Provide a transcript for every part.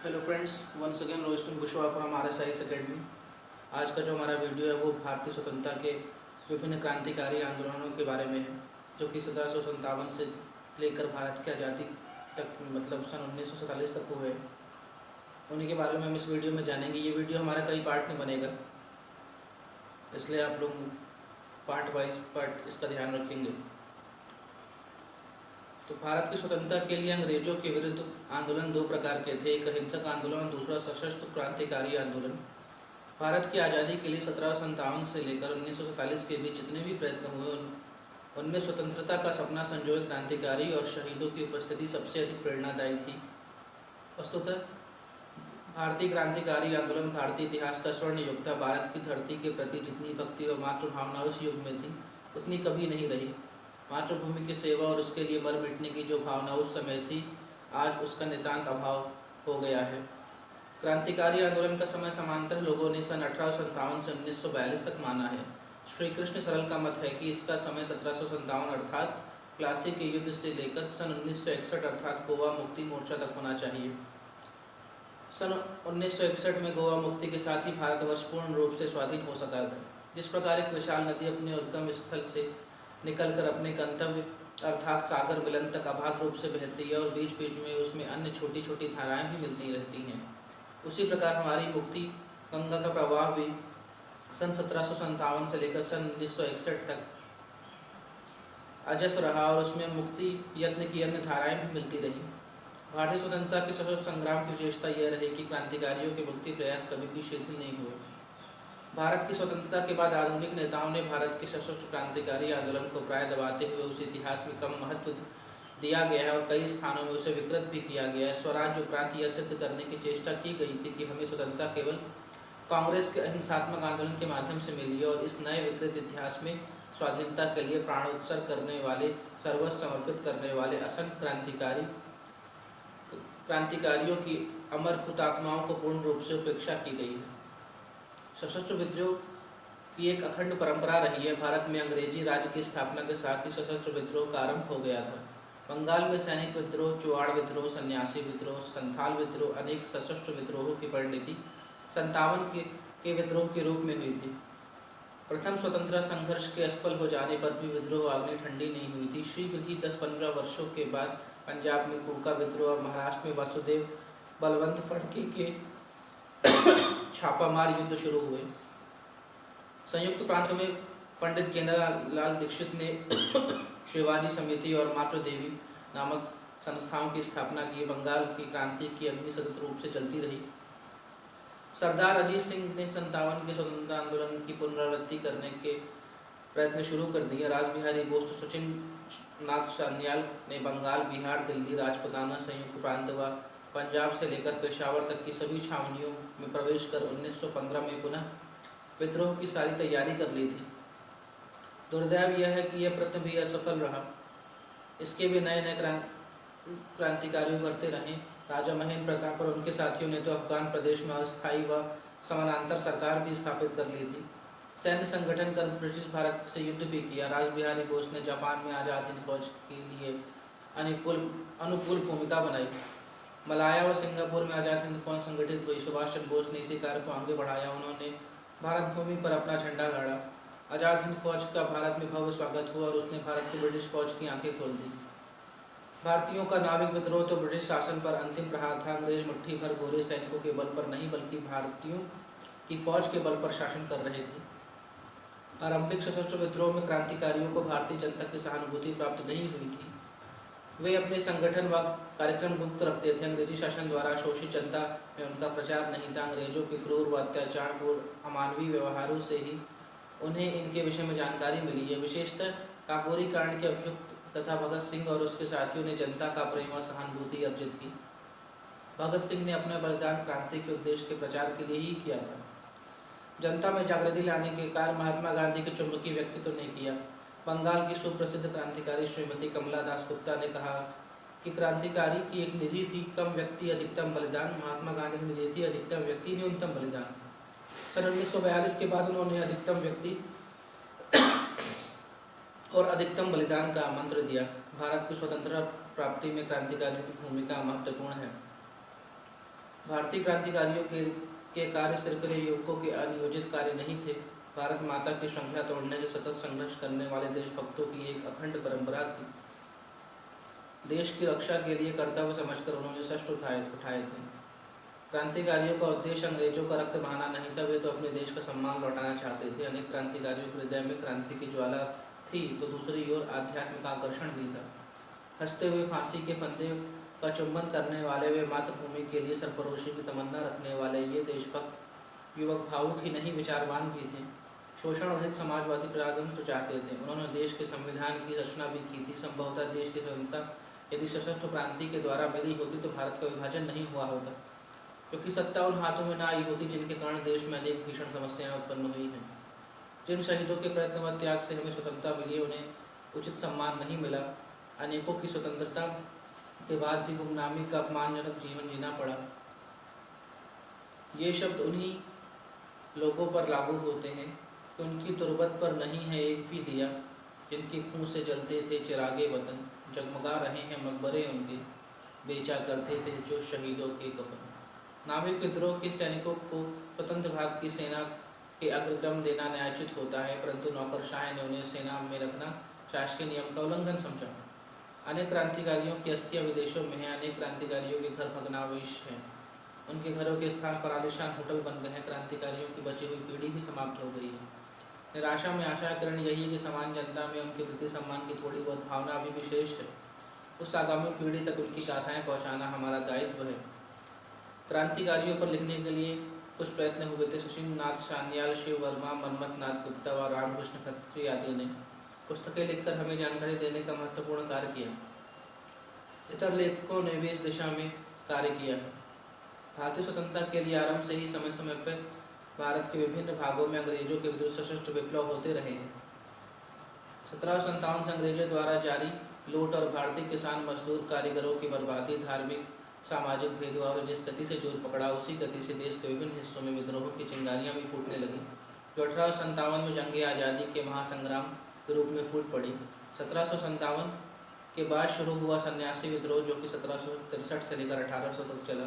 Hello friends, once again Rohit Kushwaha from RSIS academy. आज का जो हमारा वीडियो है वो भारतीय स्वतंत्रता के विभिन्न क्रांतिकारी आंदोलनों के बारे में है, जो कि 1757 से लेकर भारत की आज़ादी तक, मतलब सन 1947 तक हुए। उन्हीं के बारे में हम इस वीडियो में जानेंगे। ये वीडियो हमारा कई पार्ट में बनेगा, इसलिए आप लोग पार्ट वाइज इसका ध्यान रखेंगे। तो भारत की स्वतंत्रता के लिए अंग्रेजों के विरुद्ध आंदोलन दो प्रकार के थे, एक अहिंसक आंदोलन, दूसरा सशस्त्र क्रांतिकारी आंदोलन। भारत की आज़ादी के लिए 1757 से लेकर 1947 के बीच जितने भी प्रयत्न हुए उनमें स्वतंत्रता का सपना संजोए क्रांतिकारी और शहीदों की उपस्थिति सबसे अधिक प्रेरणादायी थी। वस्तुतः भारतीय क्रांतिकारी आंदोलन भारतीय इतिहास का स्वर्ण युग था। भारत की धरती के प्रति जितनी भक्ति और मातृभावना उस युग में थी उतनी कभी नहीं रही। मातृभूमि की सेवा और उसके लिए मर मिटने की जो भावना उस समय थी, आज उसका नितांत अभाव हो गया है। क्रांतिकारी आंदोलन का समय समांतर लोगों ने सन 1857 से 1942 तक माना है। श्री कृष्ण सरल का मत है कि इसका समय 1757 अर्थात प्लासी के युद्ध से लेकर सन 1961 अर्थात गोवा मुक्ति मोर्चा तक होना चाहिए। सन 1961 में गोवा मुक्ति के साथ ही भारतवर्ष पूर्ण रूप से स्वाधीन हो सका था। जिस प्रकार एक विशाल नदी अपने उद्गम स्थल से निकलकर अपने गंतव्य अर्थात सागर मिलन तक अबाध रूप से बहती है और बीच बीच में उसमें अन्य छोटी छोटी धाराएं भी मिलती रहती हैं, उसी प्रकार हमारी मुक्ति गंगा का प्रवाह भी सन 1757 से लेकर सन 1961 तक अजस्र रहा और उसमें मुक्ति यत्न की अन्य धाराएं भी मिलती रही। भारतीय स्वतंत्रता के सशस्त्र संग्राम की विशेषता यह रही कि क्रांतिकारियों के मुक्ति प्रयास कभी भी शिथिल नहीं हुए। भारत की स्वतंत्रता के बाद आधुनिक नेताओं ने भारत के सशस्त्र क्रांतिकारी आंदोलन को प्राय दबाते हुए उसे इतिहास में कम महत्व दिया गया है और कई स्थानों में उसे विकृत भी किया गया है। स्वराज उपरांत यह सिद्ध करने की चेष्टा की गई थी कि हमें स्वतंत्रता केवल कांग्रेस के अहिंसात्मक आंदोलन के माध्यम से मिली है और इस नए विकृत इतिहास में स्वाधीनता के लिए प्राण उत्सर्ग करने वाले, सर्वस्व समर्पित करने वाले असंख्य क्रांतिकारियों की अमर हुतात्माओं को पूर्ण रूप से उपेक्षा की गई है। सशस्त्र विद्रोह की एक अखंड परंपरा रही है। भारत में अंग्रेजी राज्य की स्थापना के साथ ही सशस्त्र विद्रोह का आरंभ हो गया था। बंगाल में सैनिक विद्रोह, चुआड़ विद्रोह, सन्यासी विद्रोह, संथाल विद्रोह, अनेक सशस्त्र विद्रोहों की परिणति 57 के विद्रोह के रूप में हुई थी। प्रथम स्वतंत्रता संघर्ष के असफल हो जाने पर भी विद्रोह आग में ठंडी नहीं हुई थी। शीघ्र ही 10-15 वर्षों के बाद पंजाब में कुड़का विद्रोह और महाराष्ट्र में वासुदेव बलवंत फड़के के छापामार युद्ध शुरू हुए। संयुक्त प्रांतों में पंडित गेंदालाल दीक्षित ने शिवाजी समिति और मातृ देवी नामक संस्थाओं की स्थापना की। बंगाल की क्रांति की अग्नि सतत रूप से चलती रही। सरदार अजीत सिंह ने 57 के स्वतंत्रता आंदोलन की पुनरावृत्ति करने के प्रयत्न शुरू कर दिए। रासबिहारी बोस, सचिन नाथ सान्याल ने बंगाल, बिहार, दिल्ली, राजपुताना, संयुक्त प्रांत व पंजाब से लेकर पेशावर तक की सभी छावनियों में प्रवेश कर 1915 में पुनः विद्रोह की सारी तैयारी कर ली थी। दुर्दैव यह है कि यह प्रयत्न भी असफल रहा। इसके भी नए नए क्रांतिकारी उभरते रहे। राजा महेंद्र प्रताप और उनके साथियों ने तो अफगान प्रदेश में अस्थायी व समानांतर सरकार भी स्थापित कर ली थी। सैन्य संगठन कर ब्रिटिश भारत से युद्ध भी किया। रासबिहारी बोस ने जापान में आज़ाद हिंद फौज के लिए अनुकूल भूमिका बनाई। मलाया व सिंगापुर में आज़ाद हिंद फौज संगठित हुई। सुभाष चंद्र बोस ने इसी कार्य को आगे बढ़ाया। उन्होंने भारत भूमि पर अपना झंडा गाड़ा। आज़ाद हिंद फौज का भारत में भव्य स्वागत हुआ और उसने भारत की ब्रिटिश फौज की आंखें खोल दी। भारतीयों का नाविक विद्रोह तो ब्रिटिश शासन पर अंतिम प्रहार था। अंग्रेज मुट्ठी भर गोरे सैनिकों के बल पर नहीं बल्कि भारतीयों की फौज के बल पर शासन कर रहे थे। आरंभिक सशस्त्र विद्रोह में क्रांतिकारियों को भारतीय जनता की सहानुभूति प्राप्त नहीं हुई थी। वे अपने संगठन व कार्यक्रम गुप्त रखते थे। अंग्रेजी शासन द्वारा शोषित जनता में उनका प्रचार नहीं था। अंग्रेजों के क्रूर व अत्याचारपूर्ण अमानवीय व्यवहारों से ही उन्हें इनके विषय में जानकारी मिली है। विशेषतः काकोरी कांड के अभियुक्त तथा भगत सिंह और उसके साथियों ने जनता का प्रेम और सहानुभूति अर्जित की। भगत सिंह ने अपना बलिदान क्रांति के उद्देश्य के प्रचार के लिए ही किया था। जनता में जागृति लाने के कार्य महात्मा गांधी के चुंबकीय व्यक्तित्व ने किया। बंगाल की सुप्रसिद्ध क्रांतिकारी श्रीमती कमला दास गुप्ता ने कहा कि क्रांतिकारी की एक निधि थी कम व्यक्ति अधिकतम बलिदान। महात्मा गांधी की निधि थी अधिकतम व्यक्ति न्यूनतम बलिदान। सन 1942 के बाद उन्होंने अधिकतम व्यक्ति और अधिकतम बलिदान का मंत्र दिया। भारत की स्वतंत्रता प्राप्ति में क्रांतिकारियों की भूमिका महत्वपूर्ण है। भारतीय क्रांतिकारियों के कार्य सिर्फ युवकों के अनियोजित कार्य नहीं थे। भारत माता की श्रृंखला तोड़ने के सतत संघर्ष करने वाले देशभक्तों की एक अखंड परंपरा थी। देश की रक्षा के लिए कर्तव्य समझकर उन्होंने शस्त्र उठाए थे। क्रांतिकारियों का उद्देश्य अंग्रेजों का रक्त बहाना नहीं था, वे तो अपने देश का सम्मान लौटाना चाहते थे। अनेक क्रांतिकारियों के हृदय में क्रांति की ज्वाला थी तो दूसरी ओर आध्यात्मिक आकर्षण भी था। हंसते हुए फांसी के फंदे का चुंबन करने वाले, वे मातृभूमि के लिए सरफरोशी की तमन्ना रखने वाले ये देशभक्त युवक भावुक ही नहीं विचारवान भी थे। शोषण रहित समाजवादी प्रजातंत्र चाहते थे। उन्होंने देश के संविधान की रचना भी की थी। संभवतः देश की स्वतंत्रता यदि सशस्त्र क्रांति के द्वारा मिली होती तो भारत का विभाजन नहीं हुआ होता, क्योंकि सत्ता उन हाथों में ना आई होती जिनके कारण देश में अनेक भीषण समस्याएं उत्पन्न हुई हैं। जिन शहीदों के प्रयत्न व त्याग से हमें स्वतंत्रता मिली, उन्हें उचित सम्मान नहीं मिला। अनेकों की स्वतंत्रता के बाद भी गुमनामी का अपमानजनक जीवन जीना पड़ा। ये शब्द उन्हीं लोगों पर लागू होते हैं कि उनकी तुरबत पर नहीं है एक भी दिया, जिनके खून से जलते थे चिरागे वतन, जगमगा रहे हैं मकबरे उनके, बेचा करते थे जो शहीदों के कफन। नाविक विद्रोह के सैनिकों को स्वतंत्र भारत की सेना के अग्रक्रम देना न्यायोचित होता है, परंतु नौकरशाह ने उन्हें सेना में रखना शासकीय नियम का उल्लंघन समझा। अनेक क्रांतिकारियों की अस्थियां विदेशों में हैं। अनेक क्रांतिकारियों के घर भग्नावशेष हैं। उनके घरों के स्थान पर आलिशान होटल बन गए हैं। क्रांतिकारियों की बची हुई पीढ़ी भी समाप्त हो गई है। निराशा में आशा किरण यही है कि समान जनता में उनके प्रति सम्मान की थोड़ी बहुत भावना अभी भी शेष है। उस आगामी पीढ़ी तक उनकी गाथाएं पहुंचाना हमारा दायित्व है। क्रांतिकारियों पर लिखने के लिए कुछ प्रयत्न हुए थे। सुशील नाथ सान्याल, शिव वर्मा, मनमथ नाथ गुप्ता व रामकृष्ण खत्री आदि ने पुस्तकें लिखकर हमें जानकारी देने का महत्वपूर्ण कार्य किया। इतर लेखकों ने भी इस दिशा में कार्य किया है। भारतीय स्वतंत्रता के लिए आरंभ से ही समय समय पर भारत के विभिन्न भागों में अंग्रेजों के विरुद्ध सशस्त्र विप्लव होते रहे हैं। 1757 से अंग्रेजों द्वारा जारी लूट और भारतीय किसान मजदूर कारीगरों की बर्बादी, धार्मिक सामाजिक भेदभाव ने जिस गति से जोर पकड़ा, उसी गति से देश के विभिन्न हिस्सों में विद्रोहों की चिंगारियां भी फूटने लगी, जो 1857 में जंगे आज़ादी के महासंग्राम के रूप में फूट पड़ी। 1757 के बाद शुरू हुआ सन्यासी विद्रोह, जो कि 1763 से लेकर 1800 तक चला।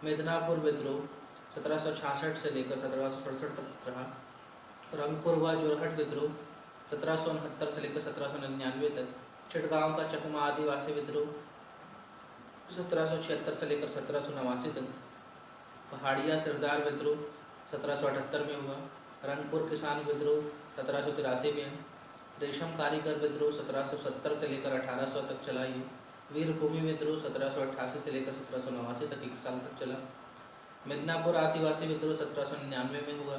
मिदनापुर विद्रोह 1766 से लेकर 1767 तक रहा। रंगपुर व जोरहट विद्रोह 1769 से लेकर 1799 तक। चिटगांव का चकमा आदिवासी विद्रोह 1776 से लेकर 1789 तक। पहाड़िया सरदार विद्रोह 1778 में हुआ। रंगपुर किसान विद्रोह 1783 में। रेशम कारीगर विद्रोह 1770 से लेकर 1800 तक चला। ये वीरभूमि विद्रोह 1788 से लेकर 1789 तक 1 साल तक चला। मिदनापुर आदिवासी विद्रोह 1799 में हुआ।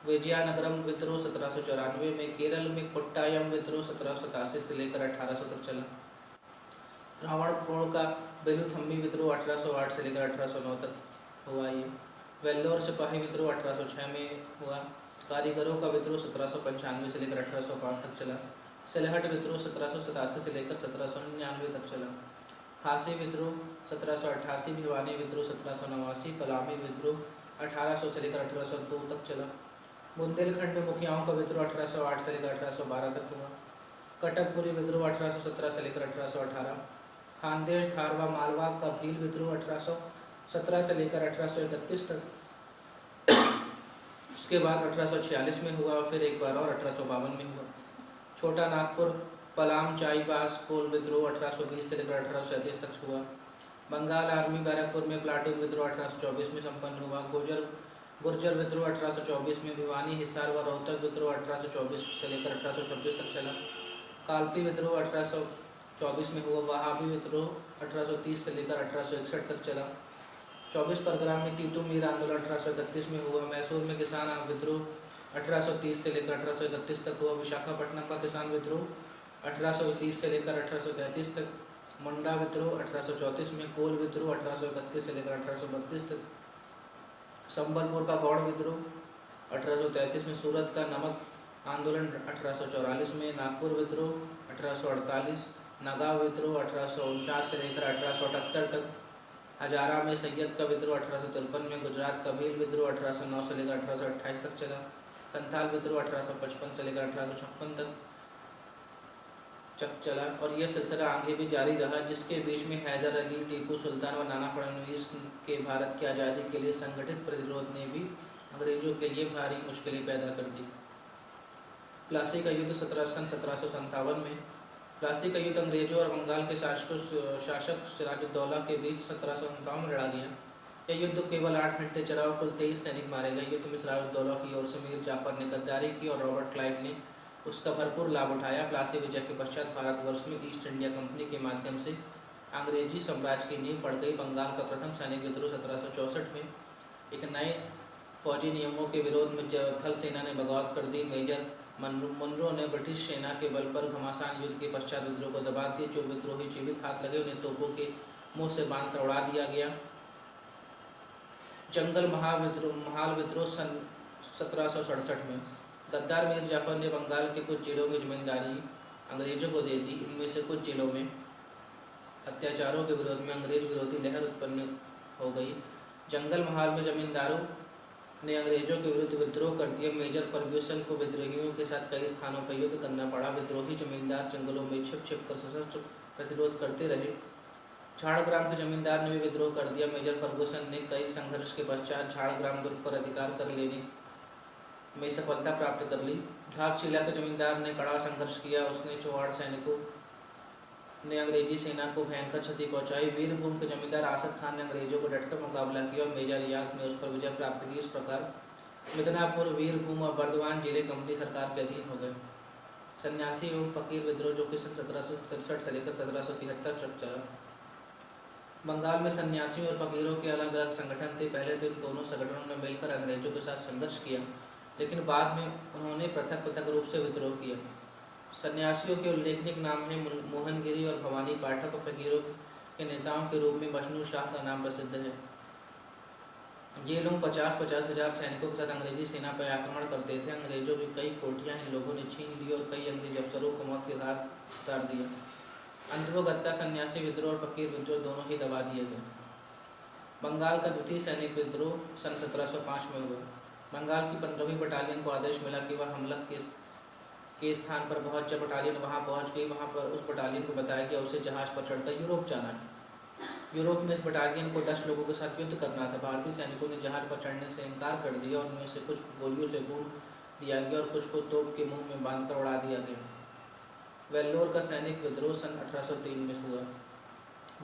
विजयनगरम विद्रोह 1794 में। केरल में कोट्टायम विद्रोह 1787 से लेकर 1800 तक चला। त्रावणकोर का बेलूथम्बी विद्रोह 1808 से लेकर 1809 तक हुआ। ये वेल्लोर सिपाही विद्रोह 1806 में हुआ। कारीगरों का विद्रोह 1795 से लेकर 1805 तक चला। सिलहट विद्रोह 1787 से लेकर 1799 तक चला। खासी विद्रोह 1788, भिवानी विद्रोह 1789, पलामी विद्रोह 1800 से लेकर 1802 तक चला। बुंदेलखंड में मुखियाओं का विद्रोह 1808 से लेकर 1812 तक हुआ। कटकपुरी विद्रोह 1817 से लेकर 1818। खानदेश, धारवा, मालवा का भील विद्रोह 1817 से लेकर 1831 तक। उसके बाद 1846 में हुआ और फिर एक बार और 1852 में हुआ। छोटा नागपुर, पलाम, चाईबास, कोल विद्रोह 1820 से लेकर 1837 तक हुआ। बंगाल आर्मी बैरकपुर में प्लाटून विद्रोह 1824 में संपन्न हुआ। गुर्जर विद्रोह 1824 में। भिवानी, हिसार व रोहतक विद्रोह 1824 से लेकर 1826 तक चला। कालपी विद्रोह 1824 में हुआ। वहाबी विद्रोह 1830 से लेकर 1861 तक चला। 24 परगना में तीतू मीर आंदोलन 1831 में हुआ। मैसूर में किसान विद्रोह 1830 से लेकर 1831 तक हुआ। विशाखापट्टनम का किसान विद्रोह 1830 से लेकर 1833 तक। मुंडा विद्रोह 1834 में। कोल विद्रोह 1831 से लेकर 1832 तक। संबलपुर का गौड़ विद्रोह 1833 में। सूरत का नमक आंदोलन 1844 में। नागपुर विद्रोह 1848। नगाव विद्रोह 1849 से लेकर 1878 तक। हजारा में सैयद का विद्रोह 1853 में। गुजरात का भील विद्रोह 1809 से लेकर 1828 तक चला। संथाल विद्रोह 1855 से लेकर 1856 तक चला और यह सिलसिला आगे भी जारी रहा, जिसके बीच में हैदर अली, टीपू सुल्तान व नाना फडणवीस के भारत की आज़ादी के लिए संगठित प्रतिरोध ने भी अंग्रेजों के लिए भारी मुश्किलें पैदा कर दी। प्लासी का युद्ध 1757 में। प्लासी का युद्ध अंग्रेजों और बंगाल के शासक सिराजुद्दौला के बीच 1757 में लड़ा गया। यह युद्ध केवल 8 घंटे चला और कुल 23 सैनिक मारे गए। युद्ध में सिराजुद्दौला की ओर से मीर जाफर ने गद्दारी की और रॉबर्ट क्लाइव ने उसका भरपूर लाभ उठाया। प्लासी विजय के पश्चात भारतवर्ष में ईस्ट इंडिया कंपनी के माध्यम से अंग्रेजी साम्राज्य की नींव पड़ गई। बंगाल का प्रथम सैनिक विद्रोह 1764 में एक नए फौजी नियमों के विरोध में थल सेना ने बगावत कर दी। मेजर मुनरो ने ब्रिटिश सेना के बल पर घमासान युद्ध के पश्चात विद्रोह को दबा दिया। जो विद्रोही जीवित हाथ लगे उन्हें तोपों के मुंह से बांध कर उड़ा दिया गया। जंगल महाल विद्रोह सन 1767 में गद्दार मीर जाफर ने बंगाल के कुछ जिलों की जमींदारी अंग्रेजों को दे दी। इनमें से कुछ जिलों में अत्याचारों के विरोध में अंग्रेज विरोधी लहर उत्पन्न हो गई। जंगल महाल में जमींदारों ने अंग्रेजों के विरुद्ध विद्रोह कर दिया। मेजर फर्ग्यूसन को विद्रोहियों के साथ कई स्थानों पर युद्ध करना पड़ा। विद्रोही जमींदार जंगलों में छिप कर सशस्त्र प्रतिरोध करते रहे। झाड़ग्राम के जमींदार ने भी विद्रोह कर दिया। मेजर फर्गूसन ने कई संघर्ष के पश्चात झाड़ग्राम दुर्ग पर अधिकार कर लेने में सफलता प्राप्त कर ली। घाटशिला के जमींदार ने कड़ा संघर्ष किया। उसने चौहाड़ सैनिकों ने अंग्रेजी सेना को भयंकर क्षति पहुंचाई। वीरभूम के जमींदार आसद खान ने अंग्रेजों को डटकर मुकाबला किया और मेजर याक ने उस पर विजय प्राप्त की। इस प्रकार मिदनापुर, वीरभूम और बर्दवान जिले कंपनी सरकार के अधीन हो गए। सन्यासी एवं फकीर विद्रोह जो कि 1763 से लेकर 1773 तक चला। बंगाल में सन्यासियों और फकीरों के अलग अलग संगठन थे। पहले तो इन दोनों संगठनों ने मिलकर अंग्रेजों के साथ संघर्ष किया, लेकिन बाद में उन्होंने पृथक पृथक रूप से विद्रोह किया। सन्यासियों के उल्लेखनीय नाम हैं मोहनगिरी और भवानी पाठक। और फकीरों के नेताओं के रूप में मजनू शाह का नाम प्रसिद्ध है। ये लोग 50-50 हज़ार सैनिकों के साथ अंग्रेजी सेना पर आक्रमण करते थे। अंग्रेजों की कई कोठियाँ इन लोगों ने छीन ली और कई अंग्रेज अफसरों को मौत के घाट उतार दिया। अंतर्गत सन्यासी विद्रोह और फकीर विद्रोह दोनों ही दबा दिए गए। बंगाल का द्वितीय सैनिक विद्रोह सन 1705 में हुआ। बंगाल की 15वीं बटालियन को आदेश मिला कि वह हमला के स्थान पर पहुंच। जब बटालियन वहां पहुंच गई, वहां पर उस बटालियन को बताया गया उसे जहाज पर चढ़कर यूरोप जाना है। यूरोप में इस बटालियन को 10 लोगों के साथ युद्ध करना था। भारतीय सैनिकों ने जहाज पर चढ़ने से इनकार कर दिया और उनमें से कुछ गोलियों से भून दिया गया और कुछ को तोप के मुंह में बांधकर उड़ा दिया गया। वेल्लोर का सैनिक विद्रोह सन 1803 में हुआ।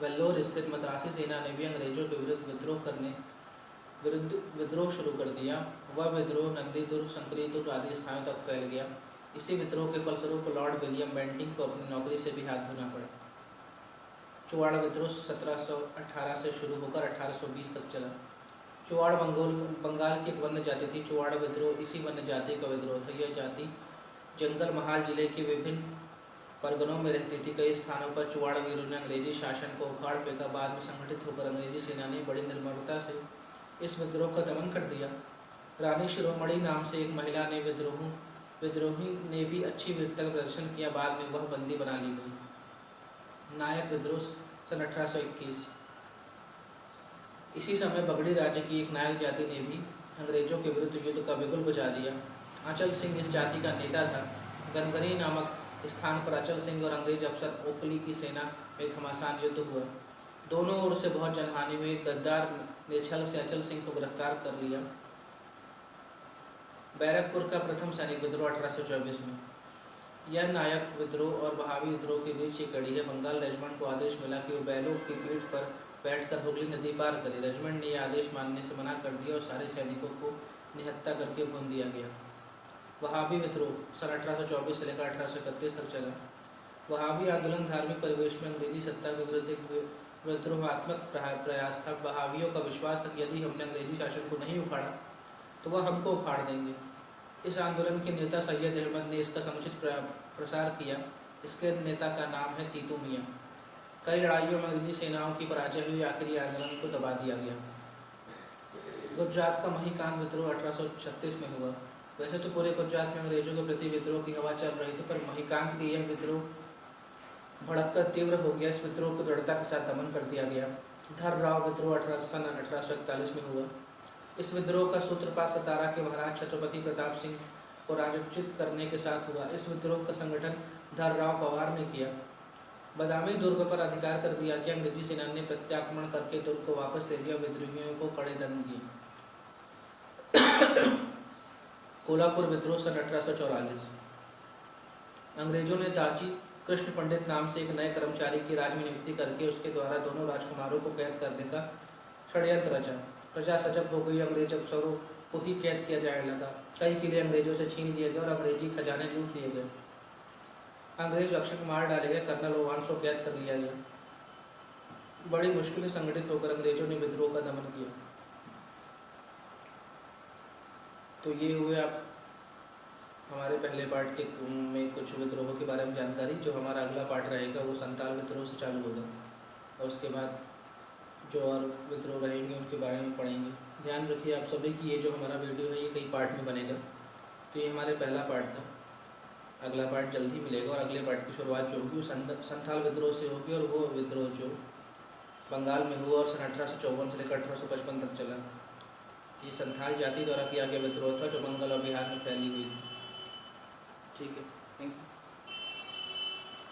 वेल्लोर स्थित मद्रासी सेना ने भी अंग्रेजों के विरुद्ध विद्रोह शुरू कर दिया। वह विद्रोह नंदी दुर्ग, संकरी दुर्ग आदि स्थानों तक फैल गया। इसी विद्रोह के फलस्वरूप लॉर्ड विलियम बेंटिंग को अपनी नौकरी से भी हाथ धोना पड़ा। चुवाड़ विद्रोह 1718 से शुरू होकर 1820 तक चला। चुवाड़ बंगाल की एक वन्य जाति थी। चुवाड़ विद्रोह इसी वन्य जाति का विद्रोह था। यह जाति जंगल महाल जिले के विभिन्न परगनों में रहती थी। कई स्थानों पर चुवाड़ वीरों ने अंग्रेजी शासन को उखाड़ फेंका। बाद में संगठित होकर अंग्रेजी सेना ने बड़ी निर्ममता से इस विद्रोह का दमन कर दिया। रानी शिरोमणि नाम से एक महिला ने विद्रोही ने भी अच्छी वीरता का प्रदर्शन किया। बाद में वह बंदी बना ली गई। नायक विद्रोह सन 1821। इसी समय बगड़ी राज्य की एक नायक जाति ने भी अंग्रेजों के विरुद्ध युद्ध का बिगुल बजा दिया। अचल सिंह इस जाति का नेता था। गनगरी नामक स्थान पर अचल सिंह और अंग्रेज अफसर ओकली की सेना में घमासान युद्ध हुआ। दोनों ओर से बहुत जनहानि हुई। गद्दार ने छल से अचल सिंह को गिरफ्तार कर लिया। बैरकपुर का प्रथम सैनिक विद्रोह 1824 में। यह नायक विद्रोह और बहावी विद्रोह के बीच की कड़ी है। बंगाल रेजिमेंट को आदेश मिला कि वो बैलों की पीठ पर बैठकर हुगली नदी पार करे। रेजिमेंट ने यह आदेश मानने से मना कर दिया और सारे सैनिकों को निहत्था करके भून दिया गया। वहाबी विद्रोह सन 1824 से लेकर 1831 तक चला। वहाबी आंदोलन धार्मिक परिवेश में अंग्रेजी सत्ता के विरुद्ध एक विद्रोहात्मक प्रयास था। वहाबियों का विश्वास था कि यदि हमने अंग्रेजी शासन को नहीं उखाड़ा तो वह हमको उखाड़ देंगे। इस आंदोलन के नेता सैयद अहमद ने इसका समुचित प्रसार किया। इसके नेता का नाम है तीतू मियाँ। कई लड़ाइयों में अंग्रेजी सेनाओं की पराजय हुई। आखिरी आंदोलन को दबा दिया गया। गुजरात का महिकांत विद्रोह 1836 में हुआ। वैसे तो पूरे गुजरात में अंग्रेजों के प्रति विद्रोह की हवा चल रही थी, पर महिकांत के यह विद्रोह भड़ककर तीव्र हो गया। इस विद्रोह को दृढ़ता के साथ दमन कर दिया गया। धर्मराव विद्रोह सन 1841 में हुआ। इस विद्रोह का सूत्रपात सतारा के महाराज छत्रपति प्रताप सिंह को राज्योचित करने के साथ हुआ। इस विद्रोह का संगठन धर्मराव पवार ने किया। बदामी दुर्ग पर अधिकार कर दिया कि अंग्रेजी सेना ने प्रत्याक्रमण करके दुर्ग को वापस ले लिया, विद्रोहियों को कड़े दंड दिए। कोल्हापुर विद्रोह सन 1844। अंग्रेजों ने दाची कृष्ण पंडित नाम से एक नए कर्मचारी की राज में नियुक्ति करके उसके द्वारा दोनों राजकुमारों को कैद करने का षड्यंत्र रचा। प्रजा सजग हो गई, अंग्रेज अफसरों को ही कैद किया जाने लगा। कई किले अंग्रेजों से छीन लिए गए और अंग्रेजी खजाने लूट लिए गए। अंग्रेज रक्षक मार डाले गए, कर्नल ओवान्स को कैद कर लिया गया। बड़ी मुश्किल से संगठित होकर अंग्रेजों ने विद्रोह का दमन किया। तो ये हुए आप हमारे पहले पार्ट के में कुछ विद्रोहों के बारे में जानकारी। जो हमारा अगला पार्ट रहेगा वो संताल विद्रोह से चालू होगा और उसके बाद जो और विद्रोह रहेंगे उनके बारे में पढ़ेंगे। ध्यान रखिए आप सभी की ये जो हमारा वीडियो है ये कई पार्ट में बनेगा। तो ये हमारे पहला पार्ट था, अगला पार्ट जल्दी मिलेगा और अगले पार्ट की शुरुआत जो होगी वो संथाल विद्रोह से होगी और वो विद्रोह जो बंगाल में हुआ और सन 1854 से लेकर 1855 तक चला। ये संथाल जाति द्वारा किया गया विद्रोह था जो बंगाल और बिहार में फैली हुई थी। ठीक है, थैंक यू।